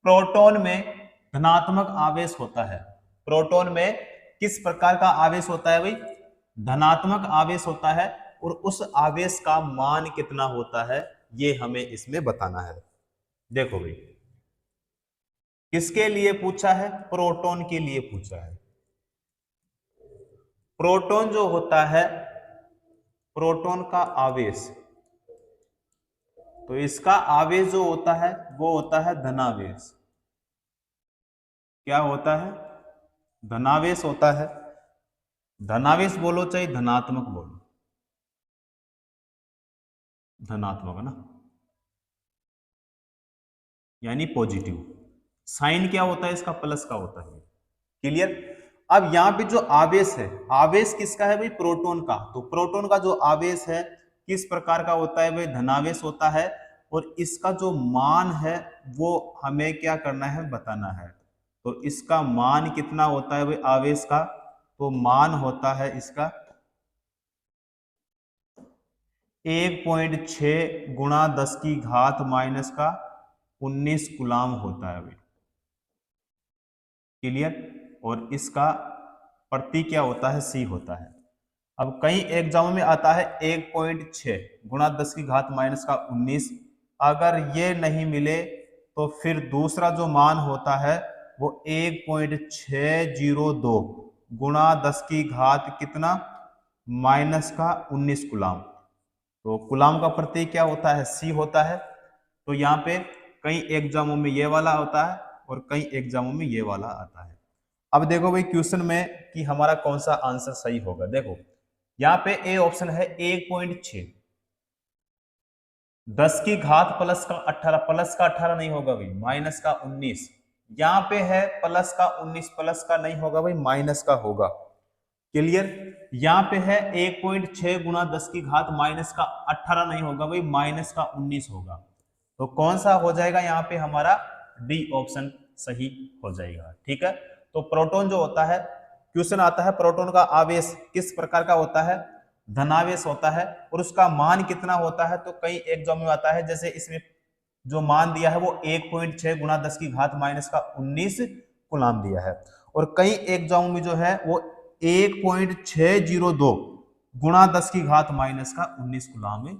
Proton में धनात्मक आवेश होता है। प्रोटॉन में किस प्रकार का आवेश होता है भाई? धनात्मक आवेश होता है। और उस आवेश का मान कितना होता है ये हमें इसमें बताना है। देखो भाई, किसके लिए पूछा है? प्रोटॉन के लिए पूछा है। प्रोटॉन जो होता है, प्रोटॉन का आवेश, तो इसका आवेश जो होता है वो होता है धनावेश। क्या होता है? धनावेश होता है। धनावेश बोलो चाहे धनात्मक बोलो, धनात्मक है ना, यानी पॉजिटिव। साइन क्या होता है इसका? प्लस का होता है। क्लियर? अब यहां पे जो आवेश है, आवेश किसका है भाई? प्रोटॉन का। तो प्रोटॉन का जो आवेश है किस प्रकार का होता है भाई? धनावेश होता है। और इसका जो मान है वो हमें क्या करना है? बताना है। तो इसका मान कितना होता है भाई आवेश का? तो मान होता है इसका 1.6 गुणा 10 की घात माइनस का 19 कूलाम होता है भाई। क्लियर? और इसका प्रतीक क्या होता है? सी होता है। अब कई एग्जामों में आता है 1.6 गुणा 10 की घात माइनस का 19। अगर ये नहीं मिले तो फिर दूसरा जो मान होता है वो 1.602 गुणा 10 की घात कितना? माइनस का 19 गुलाम। तो गुलाम का प्रतीक क्या होता है? सी होता है। तो यहाँ पे कई एग्जामों में ये वाला होता है और कई एग्जामों में ये वाला आता है। अब देखो भाई क्वेश्चन में कि हमारा कौन सा आंसर सही होगा। देखो यहाँ पे ए ऑप्शन है 1.6, 10 की घात प्लस का 18, प्लस का 18 नहीं होगा भाई, माइनस का 19। यहाँ पे है प्लस का 19, प्लस का नहीं होगा भाई, माइनस का होगा। क्लियर? यहाँ पे है 1.6 गुणा 10 की घात माइनस का 18 नहीं होगा भाई, माइनस का 19 होगा। तो कौन सा हो जाएगा यहाँ पे? हमारा डी ऑप्शन सही हो जाएगा। ठीक है? तो प्रोटॉन जो होता है, क्वेश्चन आता है प्रोटॉन का आवेश किस प्रकार का होता है? धनावेश होता है। और उसका मान कितना होता है? तो कई एग्जाम में आता है, जैसे इसमें जो मान दिया है वो 1.6 गुणा 10 की घात माइनस का 19 कूलाम दिया है। और कई एग्जाम में जो है वो 1.602 गुणा 10 की घात माइनस का 19 कूलाम में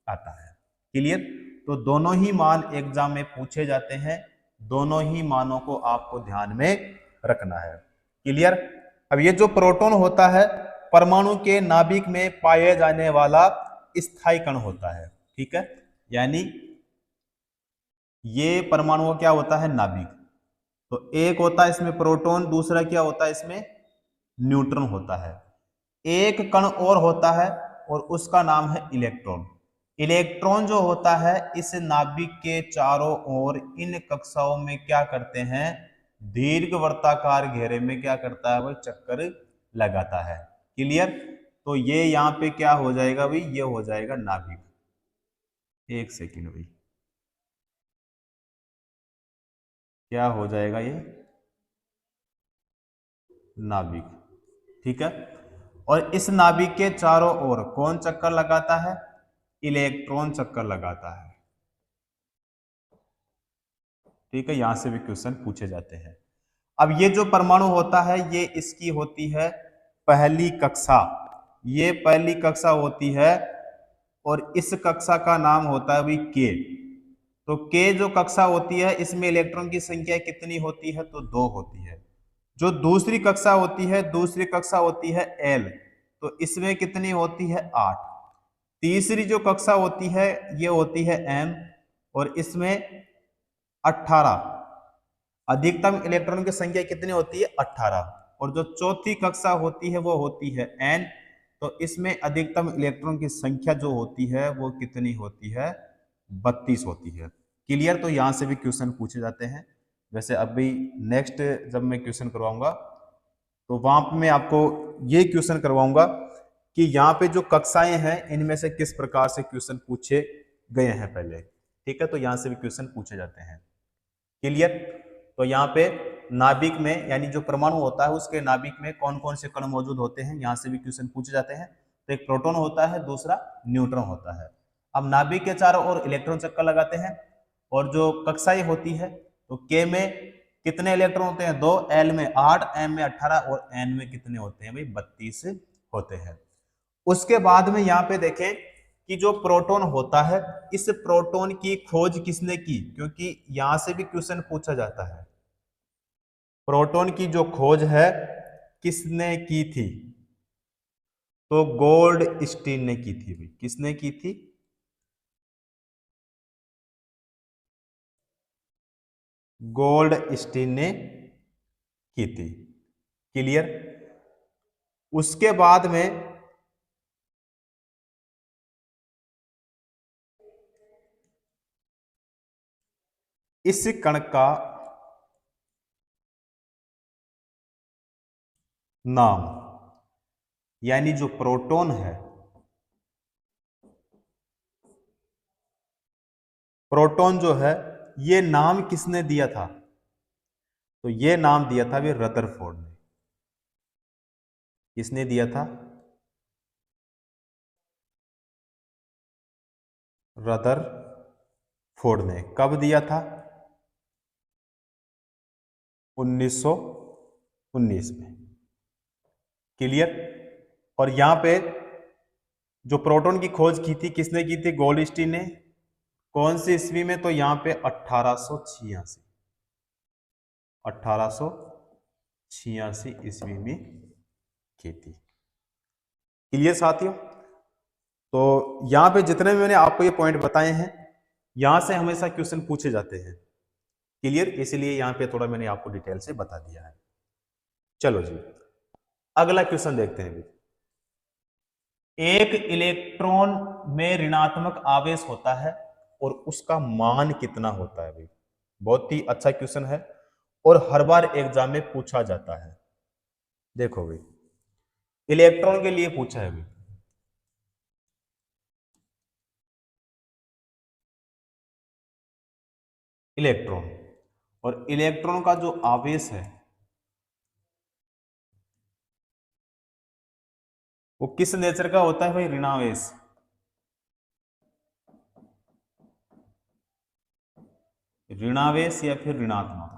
आता है। क्लियर? तो दोनों ही मान एग्जाम में पूछे जाते हैं, दोनों ही मानों को आपको ध्यान में रखना है। क्लियर? अब ये जो प्रोटॉन होता है परमाणु के नाभिक में पाए जाने वाला स्थायी कण होता है। ठीक है? यानी ये परमाणु क्या होता है? नाभिक। तो एक होता है इसमें प्रोटॉन, दूसरा क्या होता है इसमें? न्यूट्रॉन होता है। एक कण और होता है और उसका नाम है इलेक्ट्रॉन। इलेक्ट्रॉन जो होता है इस नाभिक के चारों ओर इन कक्षाओं में क्या करते हैं? दीर्घवृत्ताकार घेरे में क्या करता है? वह चक्कर लगाता है। क्लियर? तो ये यहाँ पे क्या हो जाएगा भाई? ये हो जाएगा नाभिक। एक सेकेंड भाई, क्या हो जाएगा ये? नाभिक। ठीक है? और इस नाभिक के चारों ओर कौन चक्कर लगाता है? इलेक्ट्रॉन चक्कर लगाता है। ठीक है? यहां से भी क्वेश्चन पूछे जाते हैं। अब ये जो परमाणु होता है ये इसकी होती है पहली कक्षा। ये पहली कक्षा होती है और इस कक्षा का नाम होता है भाई के। तो के जो कक्षा होती है इसमें इलेक्ट्रॉन की संख्या कितनी होती है? तो 2 होती है। जो दूसरी कक्षा होती है, दूसरी कक्षा होती है एल, तो इसमें कितनी होती है? 8। तीसरी जो कक्षा होती है ये होती है एम और इसमें 18। अधिकतम इलेक्ट्रॉन की संख्या कितनी होती है? 18। और जो चौथी कक्षा होती है वो होती है एन, तो इसमें अधिकतम इलेक्ट्रॉन की संख्या जो होती है वो कितनी होती है? 32 होती है। क्लियर? तो यहां से भी क्वेश्चन पूछे जाते हैं। वैसे अभी नेक्स्ट जब मैं क्वेश्चन करवाऊंगा तो वहां पे मैं आपको ये क्वेश्चन करवाऊंगा कि यहाँ पे जो कक्षाएं हैं इनमें से किस प्रकार से क्वेश्चन पूछे गए हैं पहले। ठीक है? तो यहां से भी क्वेश्चन पूछे जाते हैं। क्लियर? तो यहाँ पे नाभिक में यानी जो परमाणु होता है उसके नाभिक में कौन कौन से कण मौजूद होते हैं, यहाँ से भी क्वेश्चन पूछे जाते हैं। तो एक प्रोटॉन होता है, दूसरा न्यूट्रॉन होता है। अब नाभिक के चारों ओर इलेक्ट्रॉन चक्कर लगाते हैं और जो कक्षाएं होती है तो K में कितने इलेक्ट्रॉन होते हैं? 2, L में 8, M में 18 और N में कितने होते हैं भाई? 32 होते हैं। उसके बाद में यहां पे देखें कि जो प्रोटॉन होता है, इस प्रोटॉन की खोज किसने की? क्योंकि यहां से भी क्वेश्चन पूछा जाता है। प्रोटॉन की जो खोज है किसने की थी? तो गोल्ड स्टीन ने की थी भाई। किसने की थी? गोल्ड स्टीन ने की थी। क्लियर? उसके बाद में इस कण का नाम, यानी जो प्रोटॉन है, प्रोटॉन जो है, ये नाम किसने दिया था? तो ये नाम दिया था भी रदरफोर्ड ने। किसने दिया था? रदरफोर्ड ने। कब दिया था? 1919 में। क्लियर? और यहां पे जो प्रोटॉन की खोज की थी किसने की थी? गोल्डस्टीन ने। कौन सी ईस्वी में? तो यहां पे 1886, 1886 ईस्वी में की थी। क्लियर साथियों? तो यहां पे जितने भी मैंने आपको ये पॉइंट बताए हैं, यहां से हमेशा क्वेश्चन पूछे जाते हैं। क्लियर? इसलिए यहां पे थोड़ा मैंने आपको डिटेल से बता दिया है। चलो जी, अगला क्वेश्चन देखते हैं। एक इलेक्ट्रॉन में ऋणात्मक आवेश होता है और उसका मान कितना होता है भाई? बहुत ही अच्छा क्वेश्चन है और हर बार एग्जाम में पूछा जाता है। देखो भाई, इलेक्ट्रॉन के लिए पूछा है भाई। इलेक्ट्रॉन, और इलेक्ट्रॉन का जो आवेश है वो किस नेचर का होता है भाई? ऋणावेश। ऋणावेश या फिर ऋणात्मक।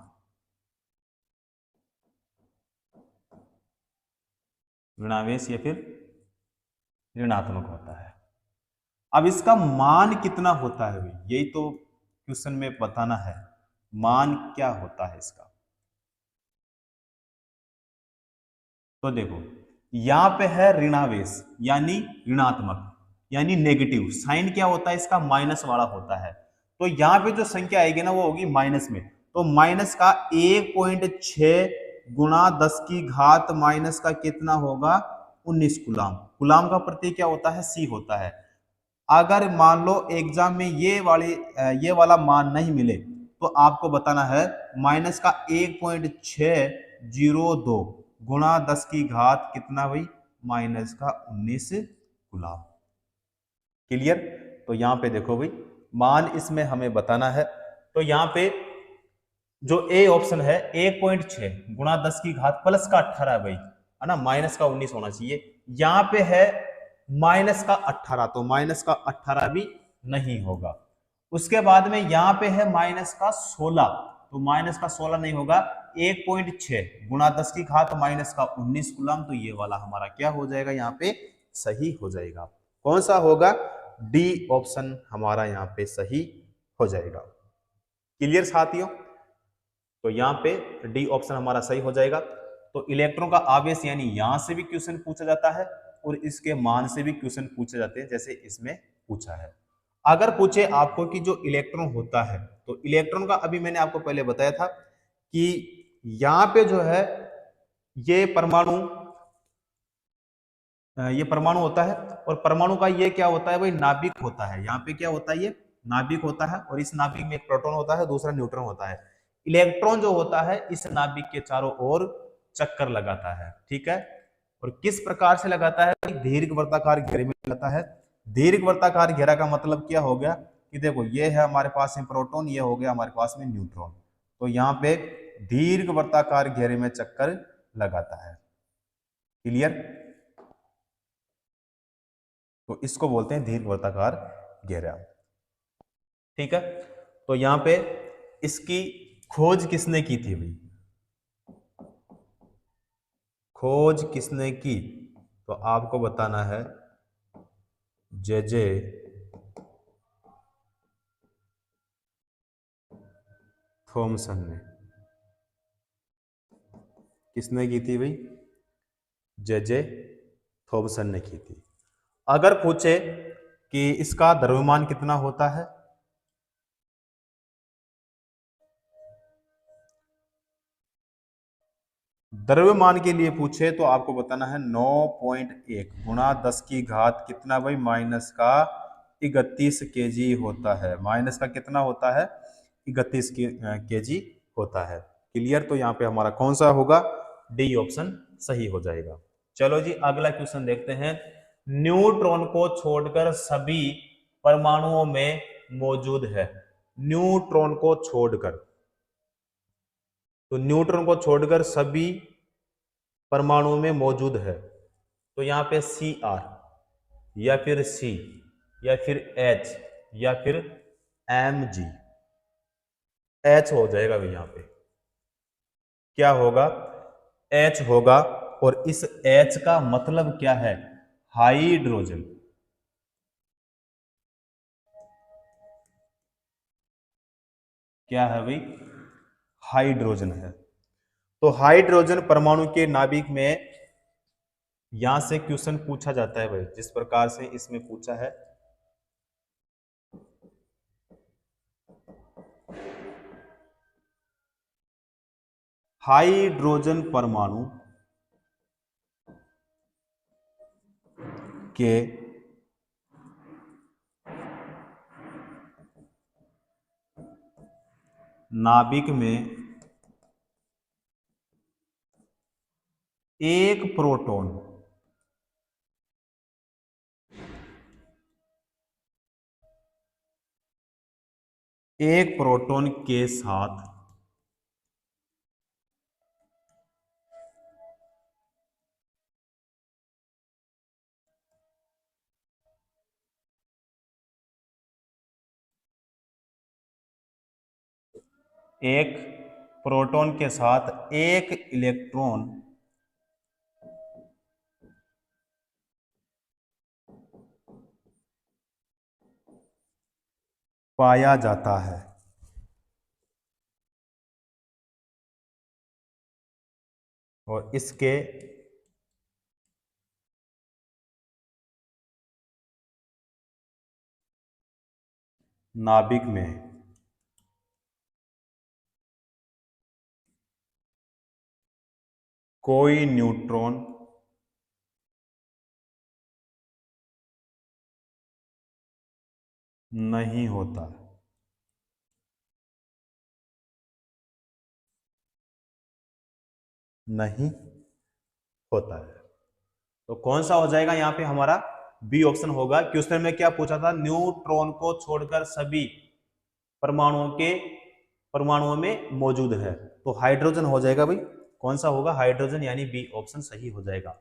ऋणावेश या फिर ऋणात्मक होता है। अब इसका मान कितना होता है भाई? यही तो क्वेश्चन में बताना है, मान क्या होता है इसका। तो देखो, यहां पे है ऋणावेश यानी ऋणात्मक, यानी नेगेटिव। साइन क्या होता है इसका? माइनस वाला होता है। तो यहां पे जो संख्या आएगी ना वो होगी माइनस में। तो माइनस का 1.6 गुणा 10 की घात माइनस का कितना होगा? 19 गुलाम। गुलाम का प्रतीक क्या होता है? सी होता है। अगर मान लो एग्जाम में ये वाला मान नहीं मिले तो आपको बताना है माइनस का 1.602 गुणा 10 की घात कितना भाई? माइनस का 19 गुलाम। क्लियर? तो यहां पे देखो भाई, मान इसमें हमें बताना है। तो यहां पे जो ए ऑप्शन है 1.6 गुणा 10 की घात प्लस का 18 भाई, है ना, माइनस का 19 होना चाहिए। यहां पे है माइनस का 18, तो माइनस का 18 भी नहीं होगा। उसके बाद में यहां पे है माइनस का 16, तो माइनस का 16 नहीं होगा। 1.6 गुणा 10 की घात माइनस का 19 गुलाम, तो ये वाला हमारा क्या हो जाएगा? यहाँ पे सही हो जाएगा। कौन सा होगा? डी ऑप्शन हमारा यहाँ पे सही हो जाएगा। क्लियर साथियों? तो यहाँ पे डी ऑप्शन हमारा सही हो जाएगा। तो इलेक्ट्रॉन का आवेश यानी यहां से भी क्वेश्चन पूछा जाता है और इसके मान से भी क्वेश्चन पूछे जाते हैं, जैसे इसमें पूछा है। अगर पूछे आपको कि जो इलेक्ट्रॉन होता है, तो इलेक्ट्रॉन का अभी मैंने आपको पहले बताया था कि यहां पे जो है ये परमाणु ये परमाणु होता है, और परमाणु का ये क्या होता है भाई? नाभिक होता है। यहाँ पे क्या होता है? ये नाभिक होता है, और इस नाभिक में एक प्रोटॉन होता है, दूसरा न्यूट्रॉन होता है। इलेक्ट्रॉन जो होता है इस नाभिक के चारों ओर चक्कर लगाता है। ठीक है? और किस प्रकार से लगाता है? दीर्घ वर्ताकार घेरे में लगाता है। दीर्घ वर्ताकार घेरा का मतलब क्या हो गया कि देखो, ये है हमारे पास में प्रोटॉन, ये हो गया हमारे पास में न्यूट्रॉन। तो यहाँ पे दीर्घ वर्ताकार घेरे में चक्कर लगाता है। क्लियर? तो इसको बोलते हैं दीर्घ वर्ताकार घेरा। ठीक है? तो यहां पे इसकी खोज किसने की थी भाई? खोज किसने की? तो आपको बताना है जे जे थॉमसन ने। किसने की थी भाई? जे जे थॉमसन ने की थी। अगर पूछे कि इसका द्रव्यमान कितना होता है, द्रव्यमान के लिए पूछे तो आपको बताना है 9.1 गुणा 10 की घात कितना भाई? माइनस का 31 केजी होता है। माइनस का कितना होता है? 31 केजी होता है। क्लियर? तो यहाँ पे हमारा कौन सा होगा? डी ऑप्शन सही हो जाएगा। चलो जी अगला क्वेश्चन देखते हैं। न्यूट्रॉन को छोड़कर सभी परमाणुओं में मौजूद है। न्यूट्रॉन को छोड़कर, तो न्यूट्रॉन को छोड़कर सभी परमाणुओं में मौजूद है। तो यहाँ पे सी आर या फिर सी या फिर एच या फिर एम जी। एच हो जाएगा भाई। यहाँ पे क्या होगा? एच होगा। और इस एच का मतलब क्या है? हाइड्रोजन। क्या है भाई? हाइड्रोजन है। तो हाइड्रोजन परमाणु के नाभिक में यहां से क्वेश्चन पूछा जाता है भाई, जिस प्रकार से इसमें पूछा है। हाइड्रोजन परमाणु के नाभिक में एक प्रोटॉन के साथ एक प्रोटॉन के साथ एक इलेक्ट्रॉन पाया जाता है। और इसके नाभिक में कोई न्यूट्रॉन नहीं होता। नहीं होता है। तो कौन सा हो जाएगा यहाँ पे हमारा? बी ऑप्शन होगा। क्वेश्चन में क्या पूछा था? न्यूट्रॉन को छोड़कर सभी परमाणुओं में मौजूद है। तो हाइड्रोजन हो जाएगा भाई। कौन सा होगा? हाइड्रोजन, यानी बी ऑप्शन सही हो जाएगा।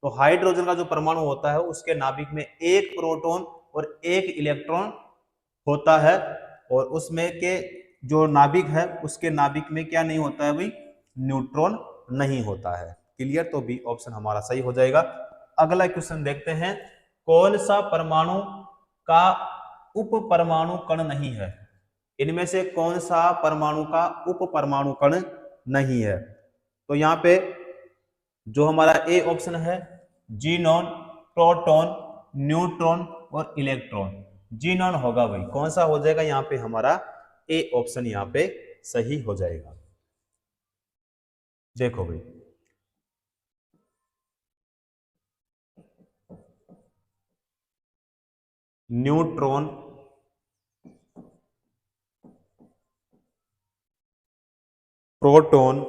तो हाइड्रोजन का जो परमाणु होता है उसके नाभिक में एक प्रोटॉन और एक इलेक्ट्रॉन होता है। और उसमें के जो नाभिक है उसके नाभिक में क्या नहीं होता है भाई? न्यूट्रॉन नहीं होता है। क्लियर? तो बी ऑप्शन हमारा सही हो जाएगा। अगला क्वेश्चन देखते हैं। कौन सा परमाणु का उप परमाणु कण नहीं है? इनमें से कौन सा परमाणु का उप परमाणु कण नहीं है? तो यहाँ पे जो हमारा ए ऑप्शन है, जीनॉन, प्रोटॉन, न्यूट्रॉन और इलेक्ट्रॉन। जीनॉन होगा भाई। कौन सा हो जाएगा यहाँ पे हमारा? ए ऑप्शन यहाँ पे सही हो जाएगा। देखो भाई, न्यूट्रॉन, प्रोटॉन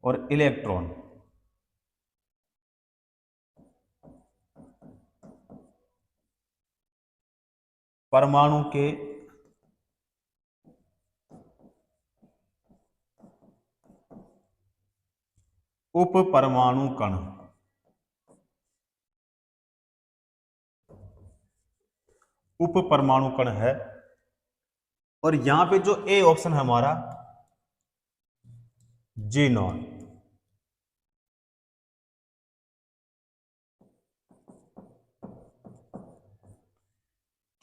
और इलेक्ट्रॉन परमाणु के उप परमाणु कण उप परमाणु कण है। और यहां पे जो ए ऑप्शन है हमारा जीनॉन,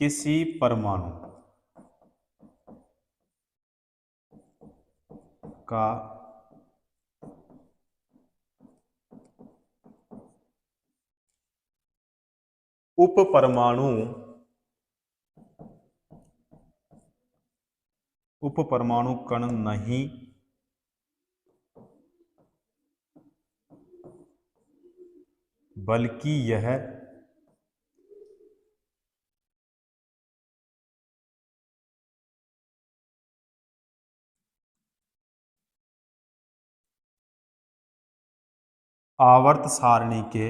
किसी परमाणु का उप परमाणु कण नहीं बल्कि यह आवर्त सारणी के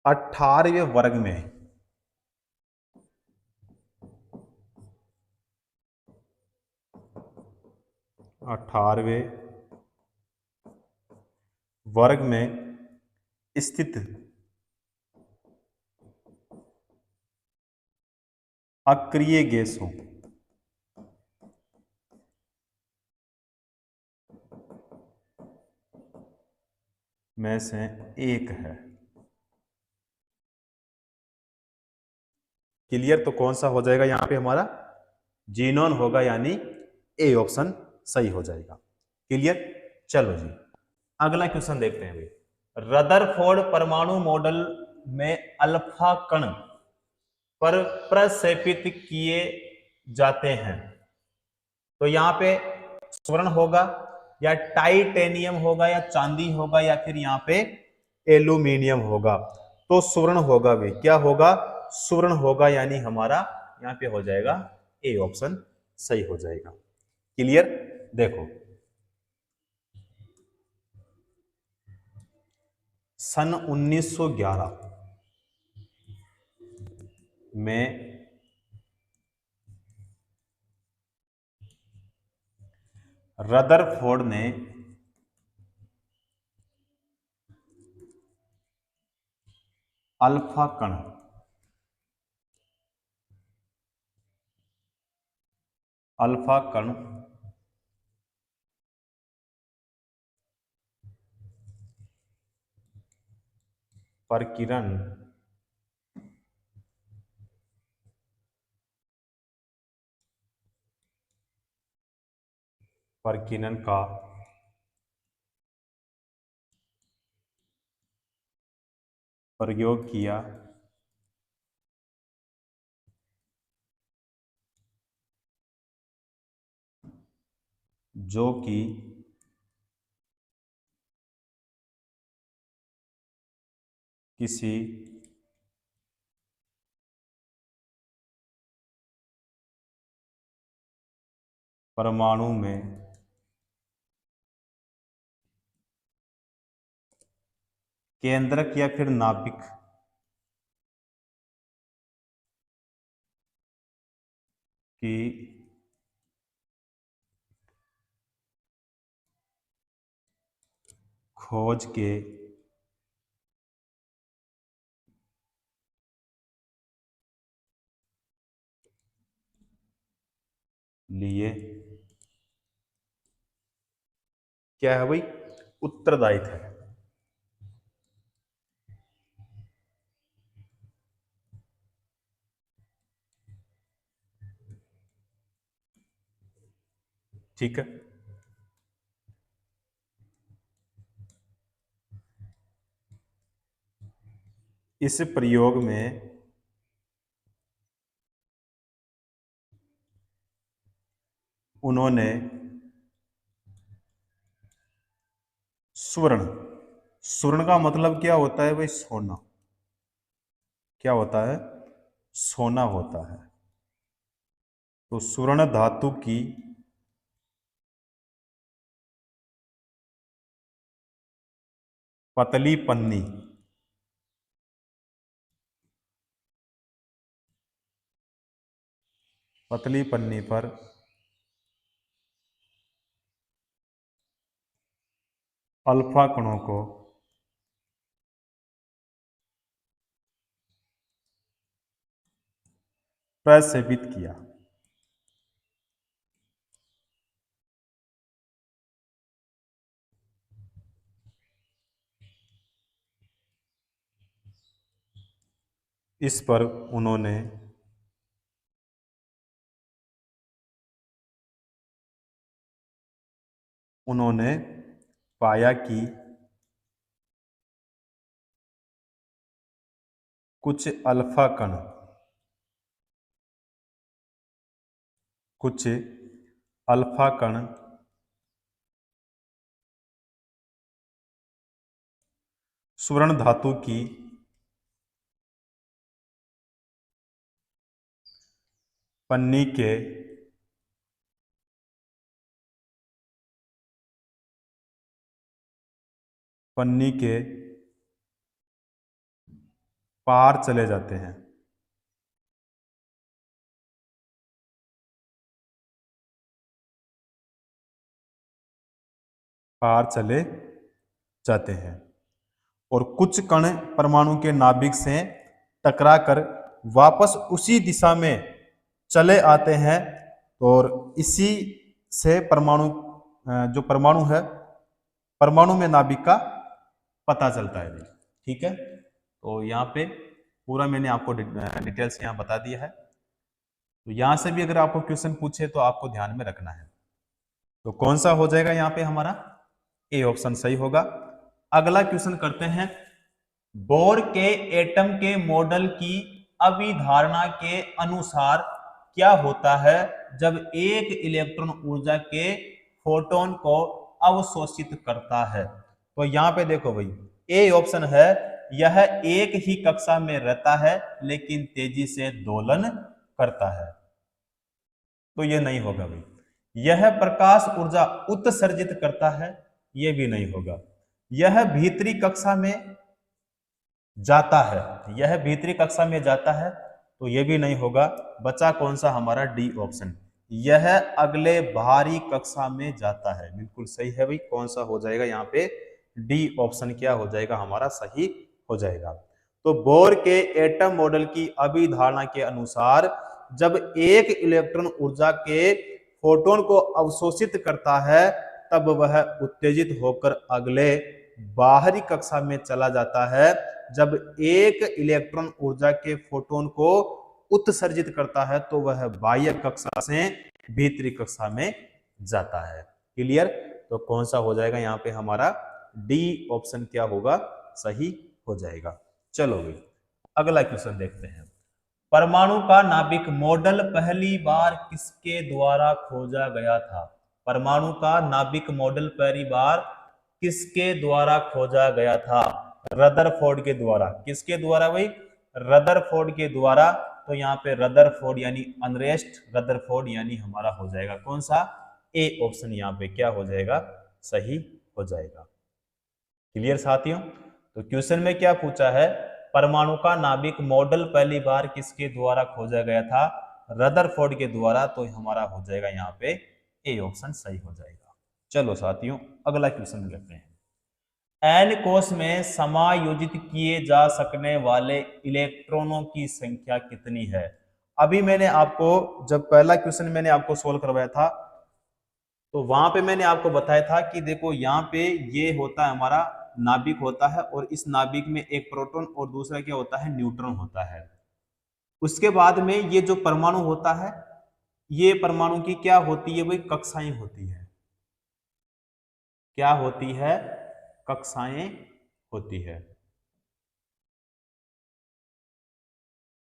18वें वर्ग में 18वें वर्ग में स्थित अक्रिय गैसों में से एक है। क्लियर? तो कौन सा हो जाएगा यहां पे हमारा? जीनॉन होगा, यानी ए ऑप्शन सही हो जाएगा। क्लियर? चलो जी, अगला क्वेश्चन देखते हैं भाई। रदरफोर्ड परमाणु मॉडल में अल्फा कण पर प्रक्षेपित किए जाते हैं, तो यहां पे स्वर्ण होगा या टाइटेनियम होगा या चांदी होगा या फिर यहां पे एल्यूमिनियम होगा? तो स्वर्ण होगा भाई। क्या होगा? स्वर्ण होगा, यानी हमारा यहां पे हो जाएगा ए ऑप्शन सही हो जाएगा। क्लियर? देखो, सन 1911 में रदरफोर्ड ने अल्फा कण प्रकीर्णन का प्रयोग किया, जो कि किसी परमाणु में केंद्रक या फिर नाभिक की खोज के लिए क्या है भाई? उत्तरदायित्व है। ठीक है, इस प्रयोग में उन्होंने स्वर्ण, स्वर्ण का मतलब क्या होता है भाई? सोना। क्या होता है? सोना होता है। तो स्वर्ण धातु की पतली पन्नी पर अल्फा कणों को प्रसेवित किया। इस पर उन्होंने पाया कि कुछ अल्फा कण स्वर्ण धातु की पन्नी के पार चले जाते हैं। पार चले जाते हैं और कुछ कण परमाणु के नाभिक से टकराकर वापस उसी दिशा में चले आते हैं और इसी से परमाणु जो परमाणु है, परमाणु में नाभिक का पता चलता है। ठीक है, तो यहाँ पे पूरा मैंने आपको डिटेल्स यहाँ बता दिया है। तो यहाँ से भी अगर आपको क्वेश्चन पूछे तो आपको ध्यान में रखना है। तो कौन सा हो जाएगा यहाँ पे हमारा? ए ऑप्शन सही होगा। अगला क्वेश्चन करते हैं। बोर के एटम के मॉडल की अभिधारणा के अनुसार क्या होता है जब एक इलेक्ट्रॉन ऊर्जा के फोटोन को अवशोषित करता है? तो यहाँ पे देखो भाई, ए ऑप्शन है, यह एक ही कक्षा में रहता है लेकिन तेजी से दोलन करता है। तो यह नहीं होगा भाई। यह प्रकाश ऊर्जा उत्सर्जित करता है, यह भी नहीं होगा। यह भीतरी कक्षा में जाता है, यह भीतरी कक्षा में जाता है, तो यह भी नहीं होगा। बचा कौन सा हमारा? डी ऑप्शन, यह अगले बाहरी कक्षा में जाता है। बिल्कुल सही है भाई। कौन सा हो जाएगा यहाँ पे? डी ऑप्शन क्या हो जाएगा हमारा? सही हो जाएगा। तो बोर के एटम मॉडल की अभिधारणा के अनुसार जब एक इलेक्ट्रॉन ऊर्जा के फोटोन को अवशोषित करता है तब वह उत्तेजित होकर अगले बाहरी कक्षा में चला जाता है। जब एक इलेक्ट्रॉन ऊर्जा के फोटोन को उत्सर्जित करता है तो वह बाह्य कक्षा से भीतरी कक्षा में जाता है। क्लियर? तो कौन सा हो जाएगा यहाँ पे हमारा? डी ऑप्शन क्या होगा? सही हो जाएगा। चलो भाई अगला क्वेश्चन देखते हैं। परमाणु का नाभिक मॉडल पहली बार किसके द्वारा खोजा गया था? परमाणु का नाभिक मॉडल पहली बार किसके द्वारा खोजा गया था? रदरफोर्ड के द्वारा। किसके द्वारा भाई? रदरफोर्ड के द्वारा। तो यहाँ पे रदरफोर्ड यानी अनरेस्ट रदरफोर्ड यानी हमारा हो जाएगा कौन सा? ए ऑप्शन यहाँ पे क्या हो जाएगा? सही हो जाएगा। क्लियर साथियों? तो क्वेश्चन में क्या पूछा है? परमाणु का नाभिक मॉडल पहली बार किसके द्वारा खोजा गया था? रदरफोर्ड के द्वारा। तो हमारा हो जाएगा यहाँ पे ए ऑप्शन सही हो जाएगा। चलो साथियों अगला क्वेश्चन लेते हैं। एन कोश में समायोजित किए जा सकने वाले इलेक्ट्रॉनों की संख्या कितनी है? अभी मैंने आपको जब पहला क्वेश्चन मैंने आपको सोल्व करवाया था तो वहां पे मैंने आपको बताया था कि देखो यहाँ पे ये होता है हमारा नाभिक होता है और इस नाभिक में एक प्रोटॉन और दूसरा क्या होता है? न्यूट्रॉन होता है। उसके बाद में ये जो परमाणु होता है, ये परमाणु की क्या होती है भाई? कक्षाएं होती है। क्या होती है? कक्षाएं होती है।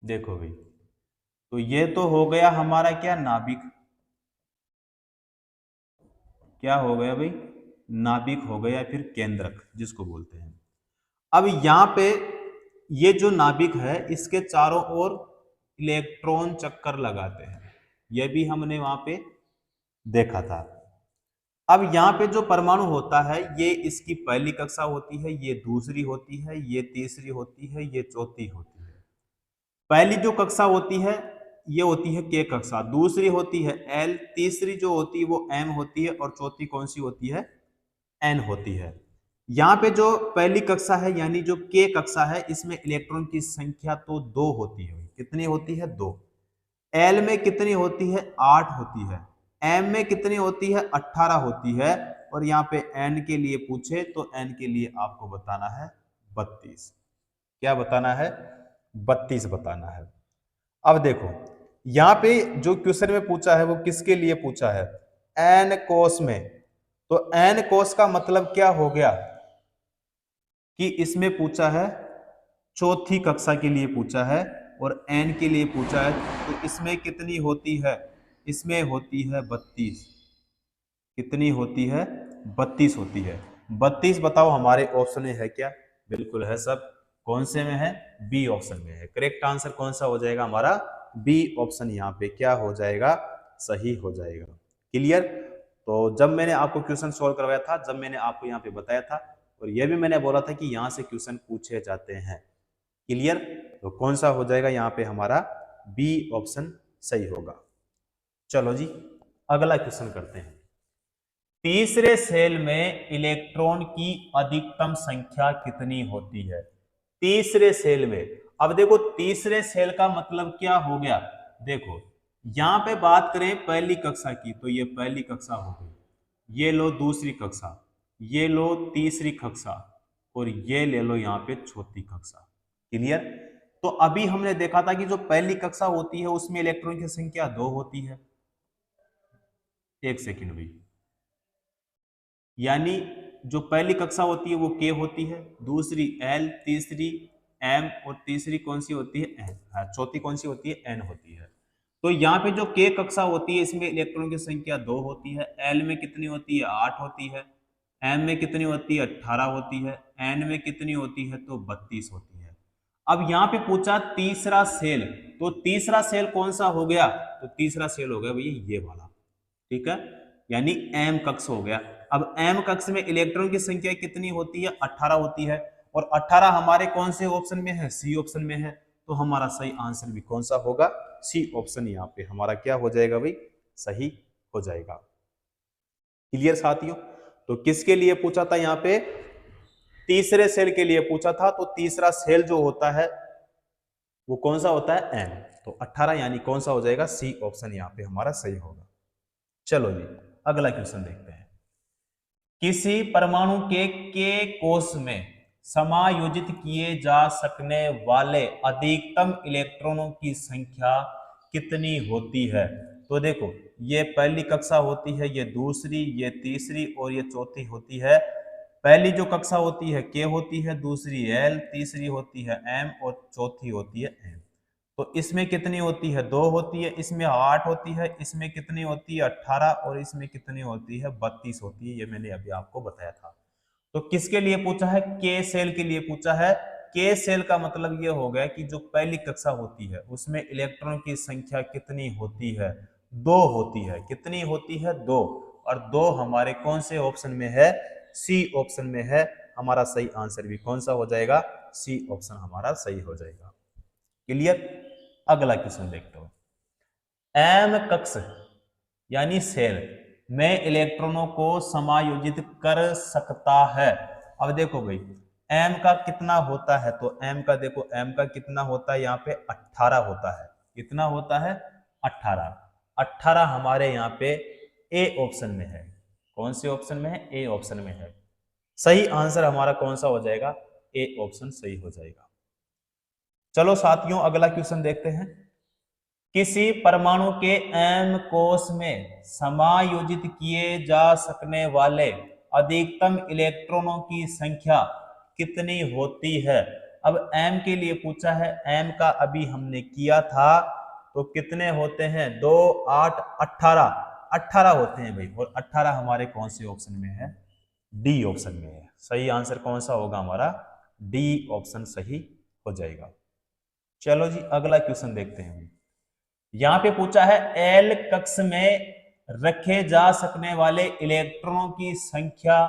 देखो भाई, तो ये तो हो गया हमारा क्या? नाभिक। क्या हो गया भाई? नाभिक हो गया, फिर केंद्रक जिसको बोलते हैं। अब यहां पे ये जो नाभिक है इसके चारों ओर इलेक्ट्रॉन चक्कर लगाते हैं, यह भी हमने वहां पे देखा था। अब यहाँ पे जो परमाणु होता है ये इसकी पहली कक्षा होती है, ये दूसरी होती है, ये तीसरी होती है, ये चौथी होती है। पहली जो कक्षा होती है ये होती है के कक्षा, दूसरी होती है एल, तीसरी जो होती है वो एम होती है और चौथी कौन सी होती है? एन होती है। यहाँ पे जो पहली कक्षा है यानी जो के कक्षा है इसमें इलेक्ट्रॉन की संख्या तो 2 होती है। कितनी होती है? 2। एल में कितनी होती है 8 होती है, एम में कितनी होती है 18 होती है, और यहाँ पे एन के लिए पूछे तो एन के लिए आपको बताना है 32। क्या बताना है? 32 बताना है। अब देखो यहाँ पे जो क्वेश्चन में पूछा है वो किसके लिए पूछा है? एन कोस में। तो एन कोस का मतलब क्या हो गया कि इसमें पूछा है चौथी कक्षा के लिए पूछा है और एन के लिए पूछा है, तो इसमें कितनी होती है? इसमें होती है 32। कितनी होती है? 32 होती है। 32 बताओ हमारे ऑप्शन में है क्या? बिल्कुल है सब। कौन से में है? बी ऑप्शन में है। करेक्ट आंसर कौन सा हो जाएगा हमारा? बी ऑप्शन यहाँ पे क्या हो जाएगा? सही हो जाएगा। क्लियर? तो जब मैंने आपको क्वेश्चन सॉल्व करवाया था, जब मैंने आपको यहाँ पे बताया था, और यह भी मैंने बोला था कि यहाँ से क्वेश्चन पूछे जाते हैं। क्लियर? तो कौन सा हो जाएगा यहाँ पे हमारा? बी ऑप्शन सही होगा। चलो जी अगला क्वेश्चन करते हैं। तीसरे सेल में इलेक्ट्रॉन की अधिकतम संख्या कितनी होती है? तीसरे सेल में। अब देखो तीसरे सेल का मतलब क्या हो गया? देखो यहां पे बात करें पहली कक्षा की तो ये पहली कक्षा हो गई, ये लो दूसरी कक्षा, ये लो तीसरी कक्षा, और ये ले लो यहाँ पे चौथी कक्षा। क्लियर? तो अभी हमने देखा था कि जो पहली कक्षा होती है उसमें इलेक्ट्रॉन की संख्या 2 होती है। एक सेकेंड भाई, यानी जो पहली कक्षा होती है वो के होती है, दूसरी एल, तीसरी एम, और तीसरी कौन सी होती है? एन। चौथी कौन सी होती है? एन होती है। तो यहाँ पे जो के कक्षा होती है इसमें इलेक्ट्रॉन की संख्या 2 होती है। एल में कितनी होती है? 8 होती है। एम में कितनी होती है? 18 होती है। एन में कितनी होती है? तो 32 होती है। अब यहाँ पे पूछा तीसरा सेल, तो तीसरा सेल कौन सा हो गया? तो तीसरा सेल हो गया भैया ये वाला। ठीक है, यानी एम कक्ष हो गया। अब एम कक्ष में इलेक्ट्रॉन की संख्या कितनी होती है? 18 होती है, और 18 हमारे कौन से ऑप्शन में है? सी ऑप्शन में है। तो हमारा सही आंसर भी कौन सा होगा? सी ऑप्शन यहाँ पे हमारा क्या हो जाएगा भाई? सही हो जाएगा। क्लियर साथियों? तो किसके लिए पूछा था यहाँ पे? तीसरे सेल के लिए पूछा था। तो तीसरा सेल जो होता है वो कौन सा होता है? एन। तो 18 यानी कौन सा हो जाएगा? सी ऑप्शन यहाँ पे हमारा सही होगा। चलो जी अगला क्वेश्चन देखते हैं। किसी परमाणु के कोष में समायोजित किए जा सकने वाले अधिकतम इलेक्ट्रॉनों की संख्या कितनी होती है? तो देखो ये पहली कक्षा होती है, ये दूसरी, ये तीसरी, और ये चौथी होती है। पहली जो कक्षा होती है के होती है, दूसरी एल, तीसरी होती है एम, और चौथी होती है एन। तो इसमें कितनी होती है? 2 होती है। इसमें 8 होती है। इसमें कितनी होती है? 18, और इसमें कितनी होती है? 32 होती है। ये मैंने अभी आपको बताया था। तो किसके लिए पूछा है? के सेल के लिए पूछा है। के सेल का मतलब ये हो गया कि जो पहली कक्षा होती है उसमें इलेक्ट्रॉन की संख्या कितनी होती है? 2 होती है। कितनी होती है? 2। और 2 हमारे कौन से ऑप्शन में है? सी ऑप्शन में है। हमारा सही आंसर भी कौन सा हो जाएगा? सी ऑप्शन हमारा सही हो जाएगा। क्लियर? अगला क्वेश्चन देखते हो। एम कक्ष यानी सेल में इलेक्ट्रॉनों को समायोजित कर सकता है। अब देखो भाई एम का कितना होता है? तो एम का देखो, एम का कितना होता है? यहाँ पे 18 होता है। कितना होता है? 18। 18 हमारे यहाँ पे ए ऑप्शन में है। कौन से ऑप्शन में है? ए ऑप्शन में है। सही आंसर हमारा कौन सा हो जाएगा? ए ऑप्शन सही हो जाएगा। चलो साथियों अगला क्वेश्चन देखते हैं। किसी परमाणु के एम कोष में समायोजित किए जा सकने वाले अधिकतम इलेक्ट्रॉनों की संख्या कितनी होती है? अब एम के लिए पूछा है। एम का अभी हमने किया था, तो कितने होते हैं? 2, 8, 18। 18 होते हैं भाई, और 18 हमारे कौन से ऑप्शन में है? डी ऑप्शन में है। सही आंसर कौन सा होगा हमारा? डी ऑप्शन सही हो जाएगा। चलो जी अगला क्वेश्चन देखते हैं। यहां पे पूछा है एल कक्ष में रखे जा सकने वाले इलेक्ट्रॉनों की संख्या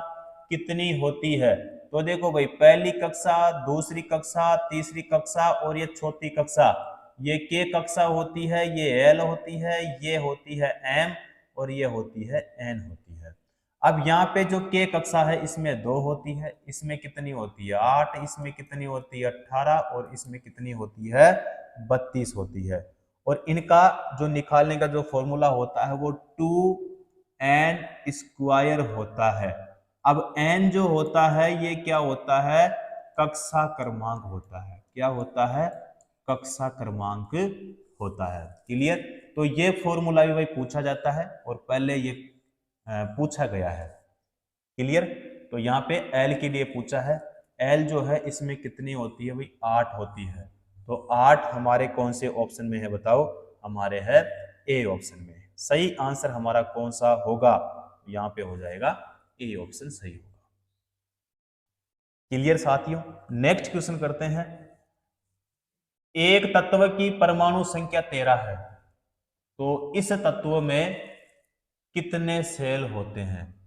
कितनी होती है? तो देखो भाई पहली कक्षा, दूसरी कक्षा, तीसरी कक्षा, और ये चौथी कक्षा। ये के कक्षा होती है, ये एल होती है, ये होती है एम, और ये होती है एन होती है। अब यहाँ पे जो के कक्षा है इसमें 2 होती है। इसमें कितनी होती है? 8। इसमें कितनी होती है? 18, और इसमें कितनी होती है? 32 होती है। और इनका जो निकालने का जो फॉर्मूला होता है वो 2n² होता है। अब n जो होता है ये क्या होता है, कक्षा क्रमांक होता है। क्या होता है, कक्षा क्रमांक होता है। क्लियर। तो ये फॉर्मूला भी भाई पूछा जाता है और पहले ये पूछा गया है। क्लियर। तो यहाँ पे L के लिए पूछा है। L जो है इसमें कितनी होती है भाई, 8 होती है। तो 8 हमारे कौन से ऑप्शन में है बताओ, हमारे है ए ऑप्शन में। सही आंसर हमारा कौन सा होगा, यहाँ पे हो जाएगा ए ऑप्शन सही होगा। क्लियर साथियों। नेक्स्ट क्वेश्चन करते हैं। एक तत्व की परमाणु संख्या 13 है, तो इस तत्व में कितने सेल होते हैं।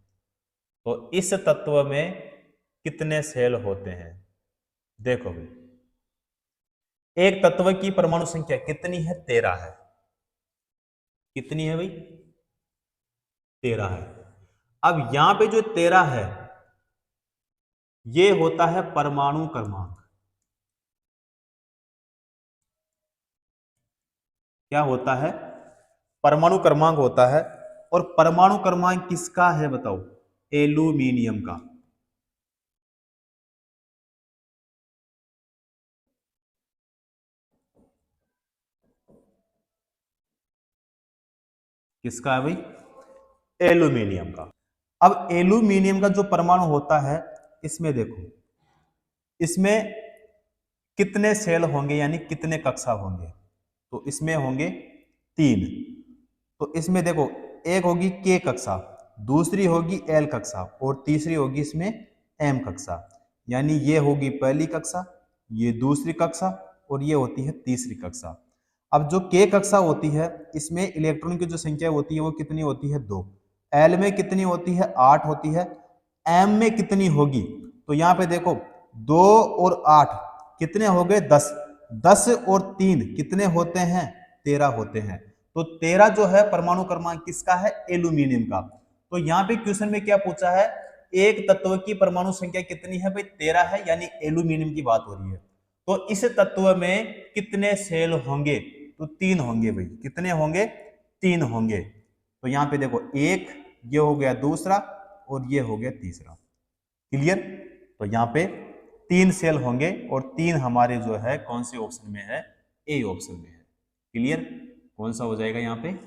तो इस तत्व में कितने सेल होते हैं। देखो भाई, एक तत्व की परमाणु संख्या कितनी है, 13 है। कितनी है भाई, 13 है। अब यहां पे जो 13 है ये होता है परमाणु क्रमांक। क्या होता है, परमाणु क्रमांक होता है। और परमाणु क्रमांक किसका है बताओ, एल्यूमिनियम का। किसका है भाई, एल्यूमिनियम का। अब एल्यूमिनियम का जो परमाणु होता है, इसमें देखो, इसमें कितने सेल होंगे यानी कितने कक्षा होंगे। तो इसमें होंगे 3। तो इसमें देखो, एक होगी के कक्षा, दूसरी होगी एल कक्षा और तीसरी होगी इसमें एम कक्षा। यानी ये होगी पहली कक्षा, ये दूसरी कक्षा और ये होती है तीसरी कक्षा। अब जो के कक्षा होती है इसमें इलेक्ट्रॉन की जो संख्या होती है वो कितनी होती है, 2। एल में कितनी होती है, 8 होती है। एम में कितनी होगी, तो यहाँ पे देखो 2 और 8 कितने हो गए, 10। 10 और 3 कितने होते हैं, 13 होते हैं। तो 13 जो है परमाणु क्रमांक किसका है, एल्यूमिनियम का। तो यहाँ पे क्वेश्चन में क्या पूछा है, एक तत्व की परमाणु संख्या कितनी है भाई, 13 है, यानी एल्यूमिनियम की बात हो रही है। तो इस तत्व में कितने सेल होंगे, तो 3 होंगे भाई। कितने होंगे, 3 होंगे। तो यहाँ पे देखो, एक ये हो गया दूसरा और ये हो गया तीसरा। क्लियर। तो यहाँ पे 3 सेल होंगे और 3 हमारे जो है कौन से ऑप्शन में है, ए ऑप्शन में है। क्लियर। कौन सा हो जाएगा यहाँ पे,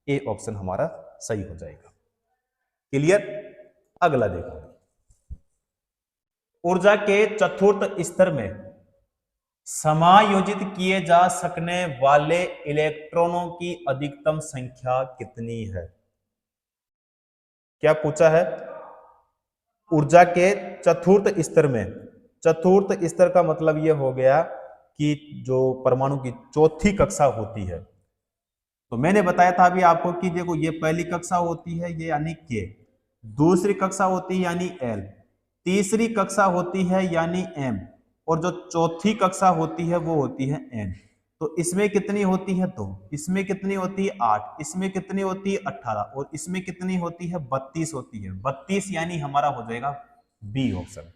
ए ऑप्शन हमारा सही हो जाएगा। क्लियर। अगला देखो, ऊर्जा के चतुर्थ स्तर में समायोजित किए जा सकने वाले इलेक्ट्रॉनों की अधिकतम संख्या कितनी है। क्या पूछा है, ऊर्जा के चतुर्थ स्तर में। चतुर्थ स्तर का मतलब यह हो गया कि जो परमाणु की चौथी कक्षा होती है। तो मैंने बताया था अभी आपको कि देखो, ये पहली कक्षा होती है ये यानी के, दूसरी कक्षा होती है यानी एल, तीसरी कक्षा होती है यानी एम, और जो चौथी कक्षा होती है वो होती है एन। तो इसमें कितनी होती है, 2। इसमें कितनी होती है, 8। इसमें कितनी होती है, 18। और इसमें कितनी होती है, 32 होती है। 32 यानी हमारा हो जाएगा बी ऑप्शन।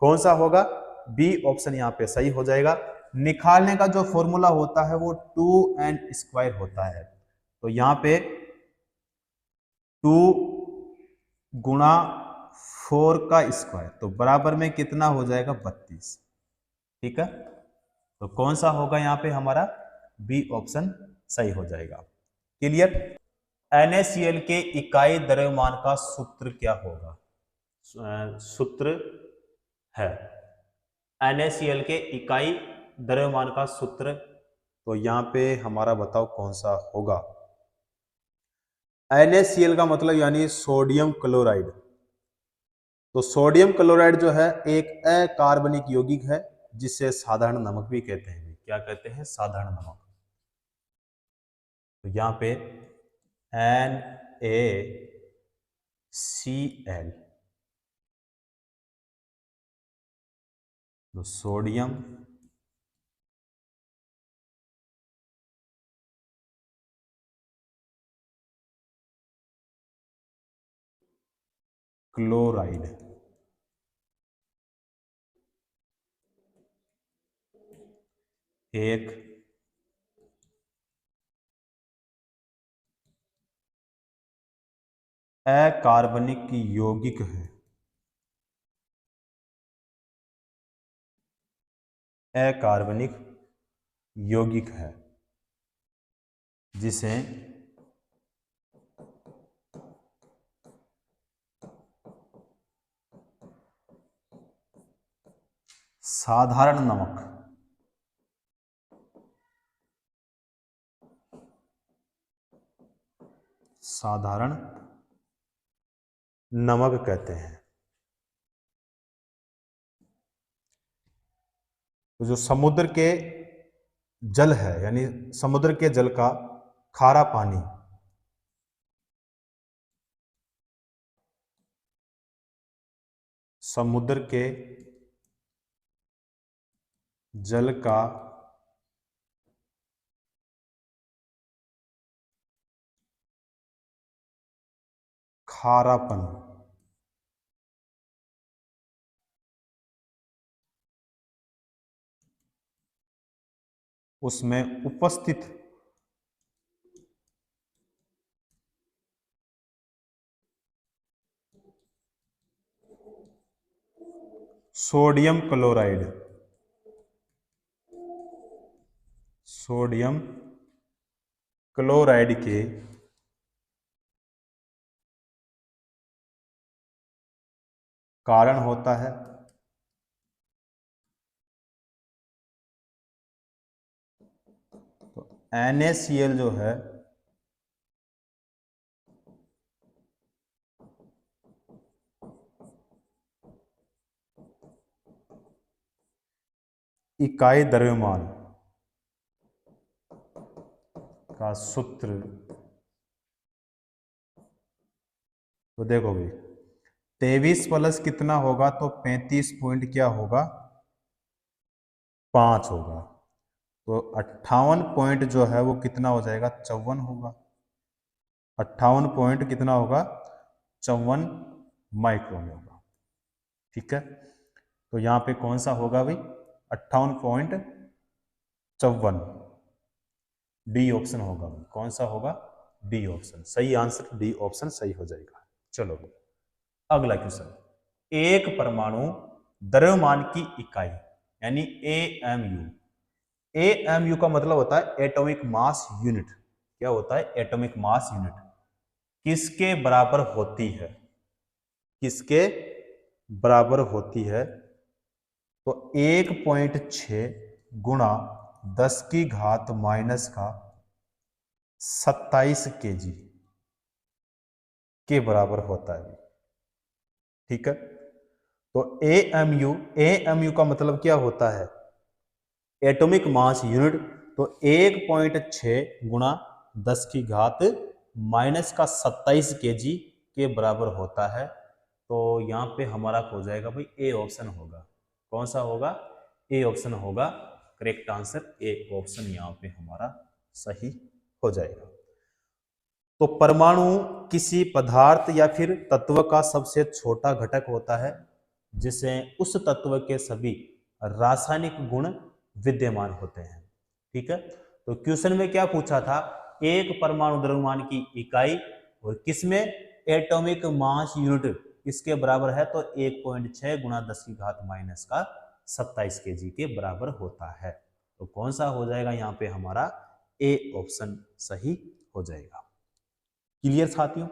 कौन सा होगा, बी ऑप्शन यहाँ पे सही हो जाएगा। निकालने का जो फॉर्मूला होता है वो 2n² होता है। तो यहाँ पे 2 गुणा 4 का स्क्वायर, तो बराबर में कितना हो जाएगा, 32। ठीक है। तो कौन सा होगा यहाँ पे हमारा, बी ऑप्शन सही हो जाएगा। क्लियर। NaCl के इकाई द्रव्यमान का सूत्र क्या होगा, सूत्र है NaCl के इकाई द्रव्यमान का सूत्र। तो यहाँ पे हमारा बताओ कौन सा होगा। NaCl का मतलब यानी सोडियम क्लोराइड। तो सोडियम क्लोराइड जो है एक अकार्बनिक यौगिक है जिसे साधारण नमक भी कहते हैं। क्या कहते हैं, साधारण नमक। तो यहाँ पे NaCl, तो सोडियम क्लोराइड एक अकार्बनिक यौगिक है, अकार्बनिक यौगिक है, जिसे साधारण नमक, साधारण नमक कहते हैं। तो जो समुद्र के जल है, यानी समुद्र के जल का खारा पानी, समुद्र के जल का खारापन, उसमें उपस्थित सोडियम क्लोराइड, सोडियम क्लोराइड के कारण होता है। तो NaCl जो है इकाई द्रव्यमान का सूत्र, तो देखो भाई 23 प्लस कितना होगा, तो 35 पॉइंट क्या होगा, 5 होगा। तो 58 पॉइंट जो है वो कितना हो जाएगा, 54 होगा। 58 पॉइंट कितना होगा, 54 माइक्रोन होगा। ठीक है, तो यहाँ पे कौन सा होगा भाई, 58.54, डी ऑप्शन होगा। कौन सा होगा, डी ऑप्शन सही आंसर, डी ऑप्शन सही हो जाएगा। चलो अगला क्वेश्चन, एक परमाणु द्रव्यमान की इकाई यानी AMU, AMU का मतलब होता है एटॉमिक मास यूनिट। क्या होता है, एटॉमिक मास यूनिट किसके बराबर होती है, किसके बराबर होती है, तो 1.6 गुणा 10 की घात माइनस का 27 kg के बराबर होता है। ठीक है, तो AMU का मतलब क्या होता है, एटॉमिक मास यूनिट। तो 1.6 गुणा 10 की घात माइनस का 27 kg के बराबर होता है। तो यहाँ पे हमारा हो जाएगा भाई ए ऑप्शन होगा। कौन सा होगा, ए ऑप्शन होगा करेक्ट आंसर, ए ऑप्शन यहाँ पे हमारा सही हो जाएगा। तो परमाणु किसी पदार्थ या फिर तत्व का सबसे छोटा घटक होता है जिसे उस तत्व के सभी रासायनिक गुण विद्यमान होते हैं। ठीक है, तो क्वेश्चन में क्या पूछा था, एक परमाणु द्रव्यमान की इकाई और किसमें एटॉमिक मास यूनिट किसके बराबर है, तो 1.6 गुणा 10 की घात माइनस का 27 kg के बराबर होता है। तो कौन सा हो जाएगा यहाँ पे हमारा, ए ऑप्शन सही हो जाएगा। क्लियर साथियों।